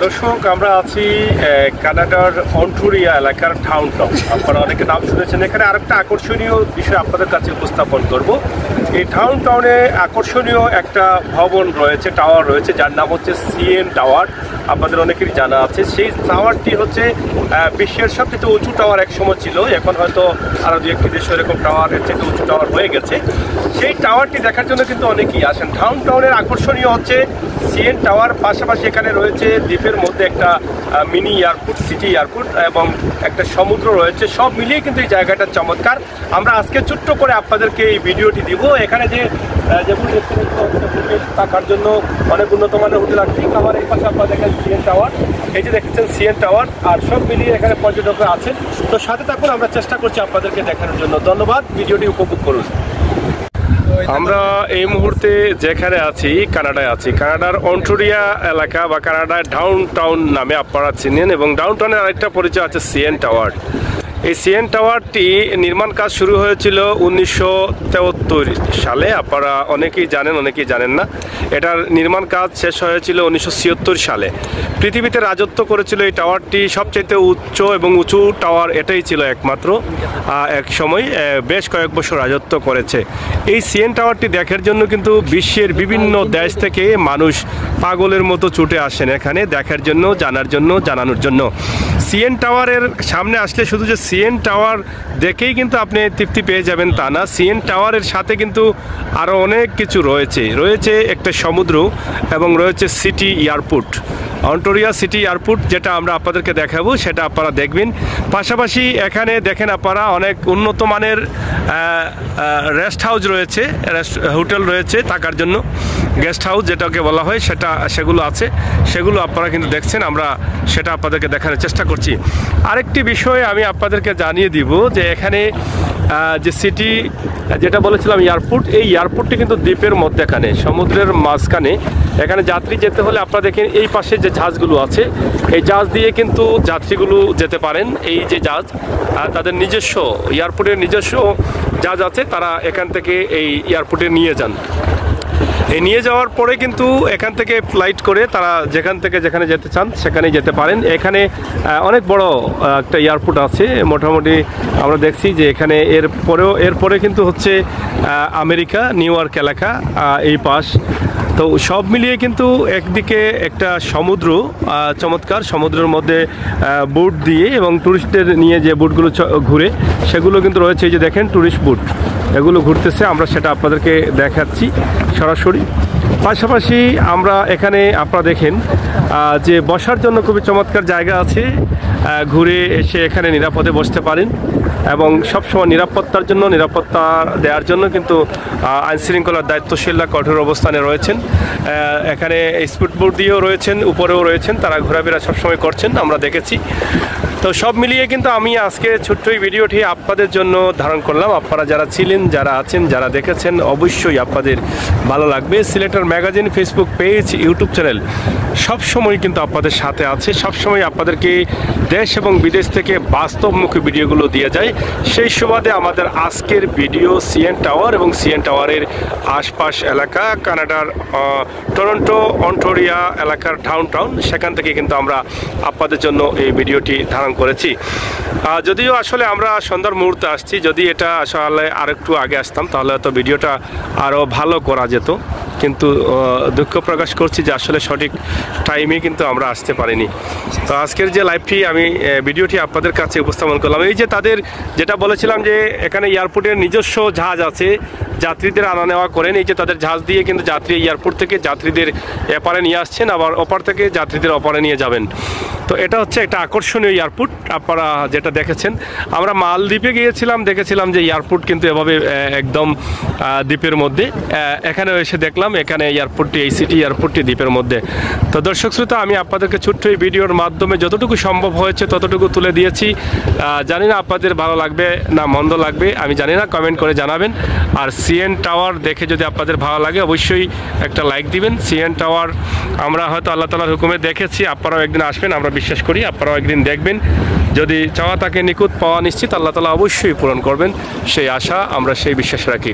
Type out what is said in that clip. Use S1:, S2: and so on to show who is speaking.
S1: দর্শক, আমরা আছি কানাডার অন্টোরিয়া এলাকার ডাউনটাউন। আপনারা অনেকে নাম শুনেছেন। এখানে আরেকটা আকর্ষণীয় বিষয় আপনাদের কাছে উপস্থাপন করব। এই ডাউনটাউনে আকর্ষণীয় একটা ভবন রয়েছে, টাওয়ার রয়েছে, যার নাম হচ্ছে সিএন টাওয়ার। আপনাদের অনেকেরই জানা আছে। সেই টাওয়ারটি হচ্ছে বিশ্বের সবচেয়ে উঁচু টাওয়ার এক সময় ছিল। এখন হয়তো আরও দু একটি দেশে এরকম টাওয়ারের চেয়ে উঁচু টাওয়ার হয়ে গেছে। সেই টাওয়ারটি দেখার জন্য কিন্তু অনেকেই আসেন। ডাউনটাউনের আকর্ষণীয় হচ্ছে সিএন টাওয়ার, পাশাপাশি এখানে রয়েছে দ্বীপের মধ্যে একটা মিনি এয়ারপোর্ট, সিটি এয়ারপোর্ট, এবং একটা সমুদ্র রয়েছে। সব মিলিয়ে কিন্তু এই জায়গাটা চমৎকার। আমরা আজকে ছোট্ট করে আপনাদেরকে এই ভিডিওটি দিব। এখানে যে থাকার জন্য অনেক উন্নত মানের হোটেল আছে। আমার এই পাশে আপনারা দেখেন সিএন টাওয়ার, এই যে দেখছেন সিএন টাওয়ার, আর সব মিলিয়ে এখানে পর্যটকরা আছেন। তো সাথে থাকুন, আমরা চেষ্টা করছি আপনাদেরকে দেখানোর জন্য। ধন্যবাদ, ভিডিওটি উপভোগ করুন। আমরা এই মুহূর্তে যেখানে আছি, কানাডায় আছি। কানাডার অন্টোরিয়া এলাকা বা কানাডার ডাউনটাউন নামে আপনারা চিনেন, এবং ডাউনটাউনের আরেকটা পরিচয় আছে সিএন টাওয়ার। এই সিএন টাওয়ারটি নির্মাণ কাজ শুরু হয়েছিল 1973 সালে। আপনারা অনেকেই জানেন, অনেকেই জানেন না। এটার নির্মাণ কাজ শেষ হয়েছিল 1976 সালে। পৃথিবীতে রাজত্ব করেছিল এই টাওয়ারটি। সবচেয়ে উচ্চ এবং উঁচু টাওয়ার এটাই ছিল একমাত্র। এক সময় বেশ কয়েক বছর রাজত্ব করেছে। এই সিএন টাওয়ারটি দেখার জন্য কিন্তু বিশ্বের বিভিন্ন দেশ থেকে মানুষ পাগলের মতো ছুটে আসেন এখানে দেখার জন্য, জানার জন্য, জানানোর জন্য। সিএন টাওয়ারের সামনে আসলে শুধু যে সিএন টাওয়ার দেখেই কিন্তু আপনি তৃপ্তি পেয়ে যাবেন তা না। সিএন টাওয়ারের সাথে কিন্তু আরও অনেক কিছু রয়েছে একটা সমুদ্র, এবং রয়েছে সিটি এয়ারপোর্ট, অন্টোরিয়া সিটি এয়ারপোর্ট, যেটা আমরা আপনাদেরকে দেখাবো, সেটা আপনারা দেখবেন। পাশাপাশি এখানে দেখেন আপনারা অনেক উন্নত মানের রেস্ট হাউস রয়েছে, হোটেল রয়েছে থাকার জন্য, গেস্ট হাউস যেটাকে বলা হয়, সেগুলো আছে। সেগুলো আপনারা কিন্তু দেখছেন। আমরা সেটা আপনাদেরকে দেখানোর চেষ্টা করছি। আরেকটি বিষয় আমি আপনাদেরকে জানিয়ে দিব যে এখানে যে সিটি যেটা বলেছিলাম এয়ারপোর্ট, এই এয়ারপোর্টটি কিন্তু দ্বীপের মধ্যেখানে, সমুদ্রের মাঝখানে। এখানে যাত্রী যেতে হলে আপনারা দেখেন এই পাশে যে জাহাজগুলো আছে, এই জাহাজ দিয়ে কিন্তু যাত্রীগুলো যেতে পারেন। এই যে জাহাজ, তাদের নিজস্ব এয়ারপোর্টের নিজস্ব জাহাজ আছে, তারা এখান থেকে এই এয়ারপোর্টে নিয়ে যান। এই নিয়ে যাওয়ার পরে কিন্তু এখান থেকে ফ্লাইট করে তারা যেখানে যেতে চান সেখানেই যেতে পারেন। এখানে অনেক বড় একটা এয়ারপোর্ট আছে। মোটামুটি আমরা দেখছি যে এখানে এরপরে কিন্তু হচ্ছে আমেরিকা, নিউ ইয়র্ক এলাকা, এই পাশ। তো সব মিলিয়ে কিন্তু একদিকে একটা সমুদ্র, চমৎকার সমুদ্রের মধ্যে বোট দিয়ে, এবং টুরিস্টদের নিয়ে যে বোটগুলো ঘুরে সেগুলো কিন্তু রয়েছে। এই যে দেখেন টুরিস্ট বোট, এগুলো ঘুরতেছে। আমরা সেটা আপনাদেরকে দেখাচ্ছি সরাসরি। পাশাপাশি আমরা এখানে আপনারা দেখেন যে বসার জন্য খুবই চমৎকার জায়গা আছে। ঘুরে এসে এখানে নিরাপদে বসতে পারেন, এবং সবসময় নিরাপত্তা দেওয়ার জন্য কিন্তু আইনশৃঙ্খলার দায়িত্বশীলরা কঠোর অবস্থানে রয়েছেন। এখানে স্পিড বোট দিয়েও রয়েছেন, উপরেও রয়েছেন, তারা ঘোরাফেরা সবসময় করছেন, আমরা দেখেছি। তো সব মিলিয়ে কিন্তু আমি আজকে ছোট্ট এই ভিডিওটি আপনাদের জন্য ধারণ করলাম। আপনারা যারা ছিলেন, যারা আছেন, যারা দেখেছেন, অবশ্যই আপনাদের ভালো লাগবে। Selector magazine Facebook page, YouTube channel সবসময় কিন্তু আপনাদের সাথে আছে। সবসময় আপনাদেরকে দেশ এবং বিদেশ থেকে বাস্তবমুখী ভিডিওগুলো দিয়ে যায়। সেই সুবাদে আমাদের আজকের ভিডিও সিএন টাওয়ার এবং সিএন টাওয়ারের আশপাশ এলাকা, কানাডার টরন্টো অন্টোরিয়া এলাকার ডাউনটাউন, সেখান থেকে কিন্তু আমরা আপনাদের জন্য এই ভিডিওটি ধারণ করেছি। যদিও আসলে আমরা সন্ধ্যার মুহূর্তে আসছি, যদি এটা আসলে আরেকটু আগে আসতাম তাহলে হয়তো ভিডিওটা আরও ভালো করা যেত, কিন্তু দুঃখ প্রকাশ করছি যে আসলে সঠিক টাইমে কিন্তু আমরা আসতে পারিনি। তো আজকের যে ভিডিওটি আপনাদের কাছে উপস্থাপন করলাম। এই যে তাদের যেটা বলেছিলাম যে এখানে এয়ারপোর্টের নিজস্ব জাহাজ আছে, যাত্রীদের আনা নেওয়া করেন। এই যে তাদের জাহাজ দিয়ে কিন্তু যাত্রী এয়ারপোর্ট থেকে যাত্রীদের এপারে নিয়ে আসছেন, আবার ওপার থেকে যাত্রীদের ওপারে নিয়ে যাবেন। তো এটা হচ্ছে একটা আকর্ষণীয় এয়ারপোর্ট। আপনারা যেটা দেখেছেন, আমরা মালদ্বীপে গিয়েছিলাম, দেখেছিলাম যে এয়ারপোর্ট কিন্তু এভাবে একদম দ্বীপের মধ্যে। এখানে এসে দেখলাম এখানে এয়ারপোর্টটি, এই সিটি এয়ারপোর্টটি দ্বীপের মধ্যে। তো দর্শক শ্রোতা, আমি আপনাদেরকে ছোট্ট এই ভিডিওর মাধ্যমে যতটুকু সম্ভব হয়েছে ততটুকু তুলে দিয়েছি। জানি না আপনাদের ভালো লাগবে না মন্দ লাগবে, আমি জানি না, কমেন্ট করে জানাবেন। আর সিএন টাওয়ার দেখে যদি আপনাদের ভালো লাগে অবশ্যই একটা লাইক দিবেন। সিএন টাওয়ার আমরা হয়তো আল্লাহ তাআলার হুকুমে দেখেছি, আপনারাও একদিন আসবেন, আমরা বিশ্বাস করি আপনারাও একদিন দেখবেন। যদি চাওয়া তাকে নিখুঁত পাওয়া নিশ্চিত, আল্লাহ তাআলা অবশ্যই পূরণ করবেন, সেই আশা আমরা, সেই বিশ্বাস রাখি।